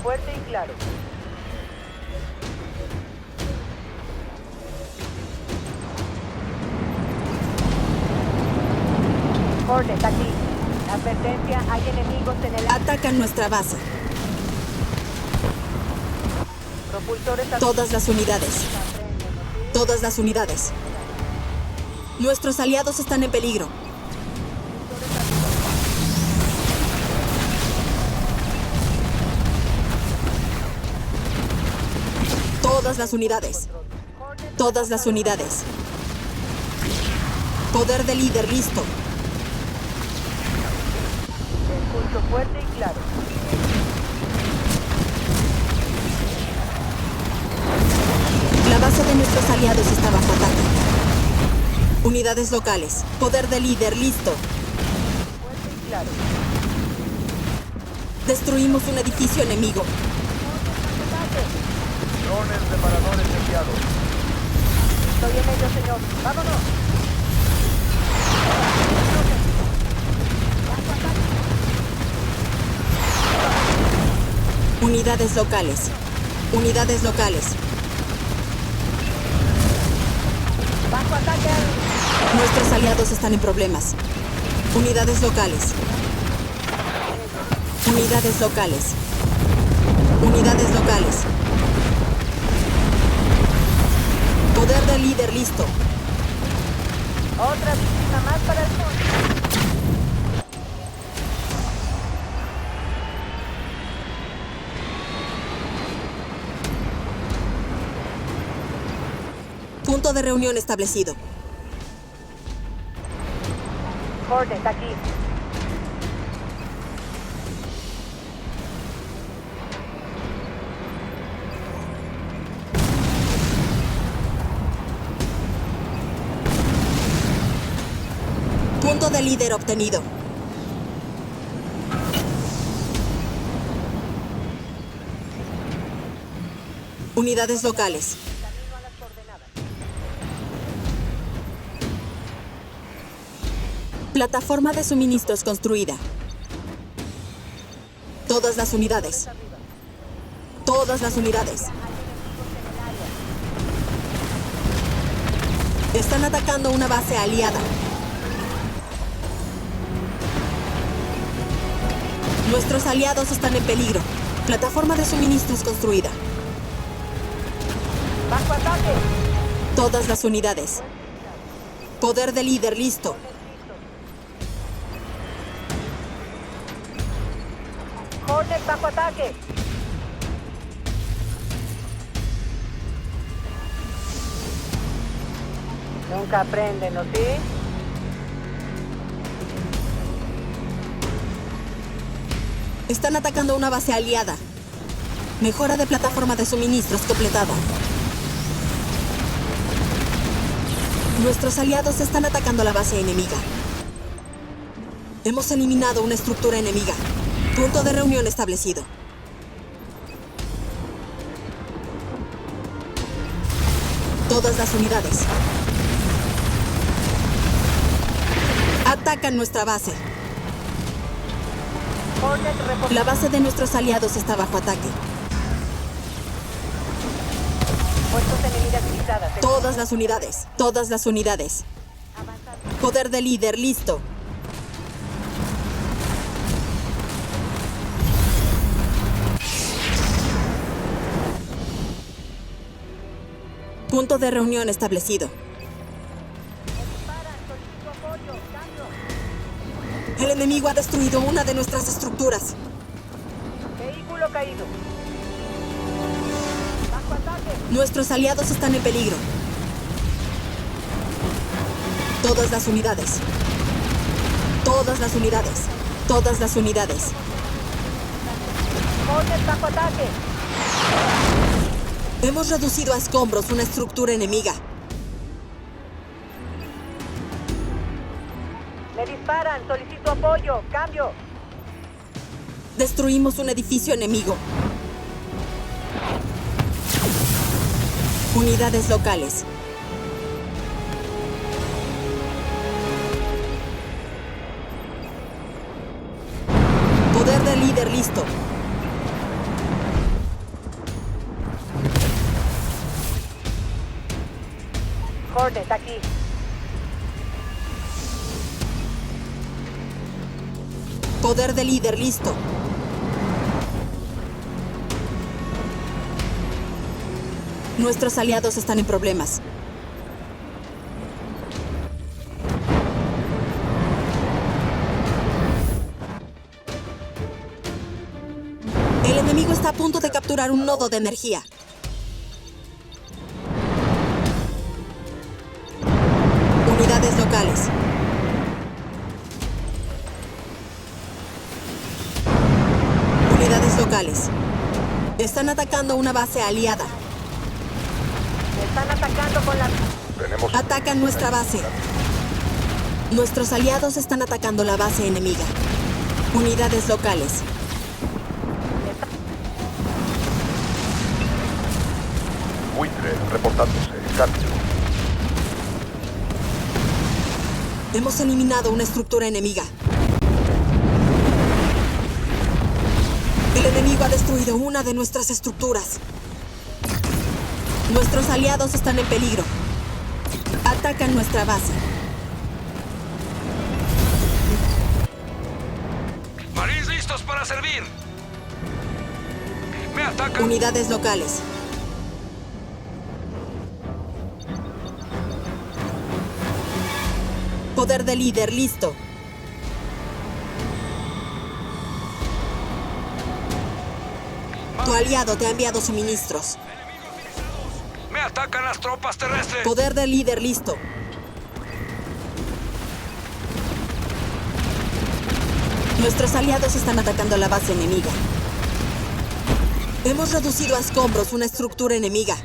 fuerte y claro. Hornet aquí. Advertencia, hay enemigos en el... Atacan nuestra base. Propulsores... Todas las unidades. Todas las unidades. Nuestros aliados están en peligro. Todas las unidades. Todas las unidades. Poder de líder listo. Impulso fuerte y claro. La base de nuestros aliados está bajo ataque. Unidades locales. Poder de líder listo. Fuerte y claro. Destruimos un edificio enemigo. Drones reparadores enviados. Estoy en ello, señor. ¡Vámonos! Unidades locales. Unidades locales. ¡Bajo ataque! Nuestros aliados están en problemas. Unidades locales. Unidades locales. Unidades locales. Poder de líder listo. Otra víctima más para el sur. Punto de reunión establecido. Hornet aquí. Punto de líder obtenido. Unidades locales. Camino a las coordenadas. Plataforma de suministros construida. Todas las unidades. Todas las unidades. Están atacando una base aliada. Nuestros aliados están en peligro. Plataforma de suministros construida. ¡Bajo ataque! Todas las unidades. Poder de líder listo. Hornet bajo ataque. Nunca aprenden, ¿no sí? Están atacando una base aliada. Mejora de plataforma de suministros completada. Nuestros aliados están atacando la base enemiga. Hemos eliminado una estructura enemiga. Punto de reunión establecido. Todas las unidades. Atacan nuestra base. Hornet reportado. La base de nuestros aliados está bajo ataque. Puestos enemigas utilizadas. Todas las unidades. Todas las unidades. Poder de líder listo. Punto de reunión establecido. El enemigo ha destruido una de nuestras estructuras. Vehículo caído. Bajo ataque. Nuestros aliados están en peligro. Todas las unidades. Todas las unidades. Todas las unidades. Hornet bajo ataque. Hemos reducido a escombros una estructura enemiga. Me disparan. Solicito apoyo. Cambio. Destruimos un edificio enemigo. Unidades locales. Poder de líder listo. Hornet aquí. Poder de líder listo. Nuestros aliados están en problemas. El enemigo está a punto de capturar un nodo de energía. Unidades locales. Unidades locales. Están atacando una base aliada. Están atacando con la... Tenemos... Atacan nuestra base. Nuestros aliados están atacando la base enemiga. Unidades locales. Buitre reportándose. Cambio. Hemos eliminado una estructura enemiga. El enemigo ha destruido una de nuestras estructuras. Nuestros aliados están en peligro. Atacan nuestra base. Marines listos para servir. Me atacan. Unidades locales. Poder de líder listo. Tu aliado te ha enviado suministros. Me atacan las tropas terrestres. Poder de líder listo. Nuestros aliados están atacando la base enemiga. Hemos reducido a escombros una estructura enemiga.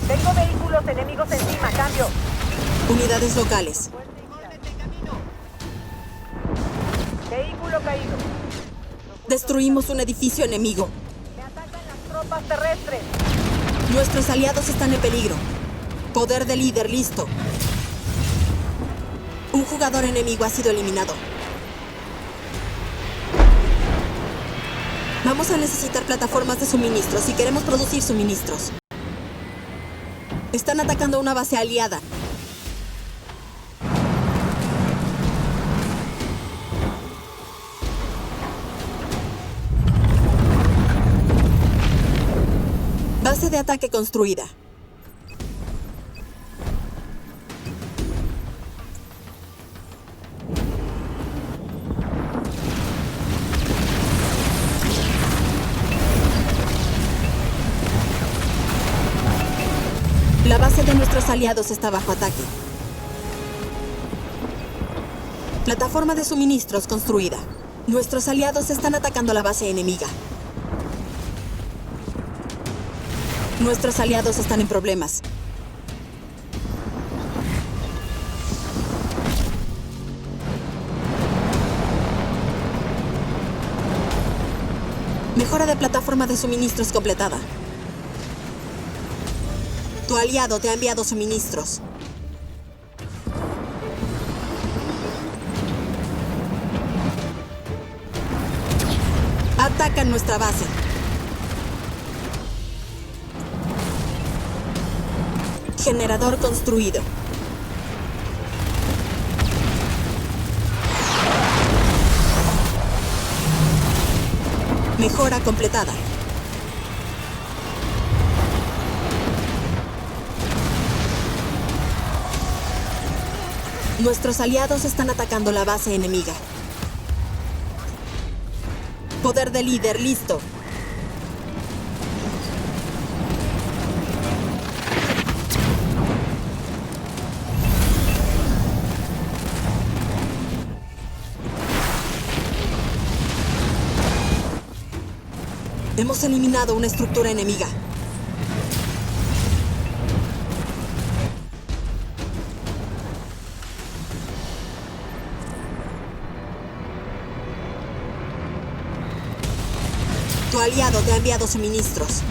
Tengo vehículos enemigos encima, cambio. Unidades locales. Vehículo caído. Destruimos un edificio enemigo. Me atacan las tropas terrestres. Nuestros aliados están en peligro. Poder de líder listo. Un jugador enemigo ha sido eliminado. Vamos a necesitar plataformas de suministros si queremos producir suministros. Están atacando una base aliada. Base de ataque construida. La base de nuestros aliados está bajo ataque. Plataforma de suministros construida. Nuestros aliados están atacando la base enemiga. Nuestros aliados están en problemas. Mejora de plataforma de suministros completada. Tu aliado te ha enviado suministros. Atacan nuestra base. Generador construido. Mejora completada. Nuestros aliados están atacando la base enemiga. Poder de líder listo. Hemos eliminado una estructura enemiga. Tu aliado te ha enviado suministros.